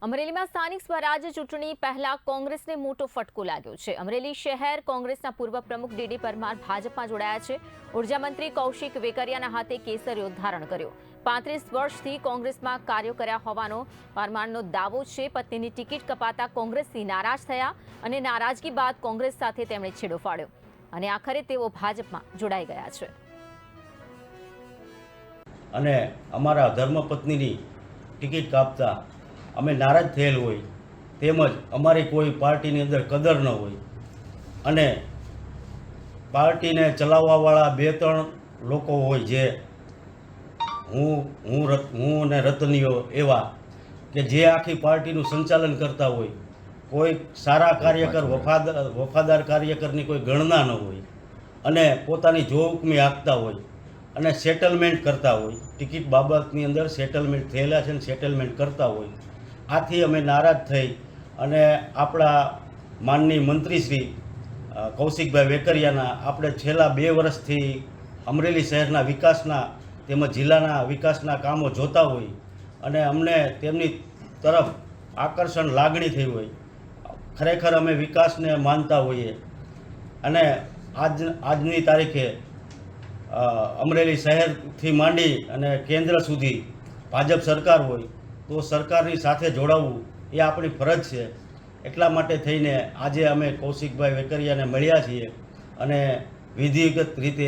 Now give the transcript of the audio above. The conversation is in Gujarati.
અમરેલીમાં સ્થાનિક સ્વરાજ ચૂંટણી પહેલા કોંગ્રેસને મોટો ફટકો લાગ્યો છે। અમરેલી શહેર કોંગ્રેસના પૂર્વ પ્રમુખ ડીડી પરમાર ભાજપમાં જોડાયા છે। ઉર્જા મંત્રી કૌશિક વેકરિયાના હાથે કેસરીયો ધારણ કર્યો। 35 વર્ષથી કોંગ્રેસમાં કાર્યો કર્યા હોવાનો પરમારનો દાવો છે। પત્નીની ટિકિટ કપાતા કોંગ્રેસથી નારાજ થયા અને નારાજગી બાદ કોંગ્રેસ સાથે તેમણે છેડો ફાડ્યો અને આખરે તેઓ ભાજપમાં જોડાઈ ગયા છે। અને અમારા ધર્મપત્નીની ટિકિટ કાપતા અમે નારાજ થયેલ હોય, તેમજ અમારી કોઈ પાર્ટીની અંદર કદર ન હોય અને પાર્ટીને ચલાવવાવાળા 2-3 લોકો હોય, જે હું અને રતનીઓ એવા કે જે આખી પાર્ટીનું સંચાલન કરતા હોય, કોઈ સારા કાર્યકર વફાદાર કાર્યકરની કોઈ ગણના ન હોય અને પોતાની જોહુકમી હાંકતા હોય અને સેટલમેન્ટ કરતા હોય, ટિકિટ બાબતની અંદર સેટલમેન્ટ થયેલા છે અને સેટલમેન્ટ કરતા હોય। આથી અમે નારાજ થઈ અને આપણા માનનીય મંત્રી શ્રી કૌશિકભાઈ વેકરિયાના આપણે છેલ્લા 2 વર્ષથી અમરેલી શહેરના વિકાસના તેમજ જિલ્લાના વિકાસના કામો જોતા હોય અને અમને તેમની તરફ આકર્ષણ લાગણી થઈ હોય, ખરેખર અમે વિકાસને માનતા હોઈએ અને આજની તારીખે અમરેલી શહેરથી માંડી અને કેન્દ્ર સુધી ભાજપ સરકાર હોય તો સરકારની સાથે જોડાવવું એ આપણી ફરજ છે। એટલા માટે થઈને આજે અમે કૌશિકભાઈ વેકરિયાને મળ્યા છીએ અને વિધિગત રીતે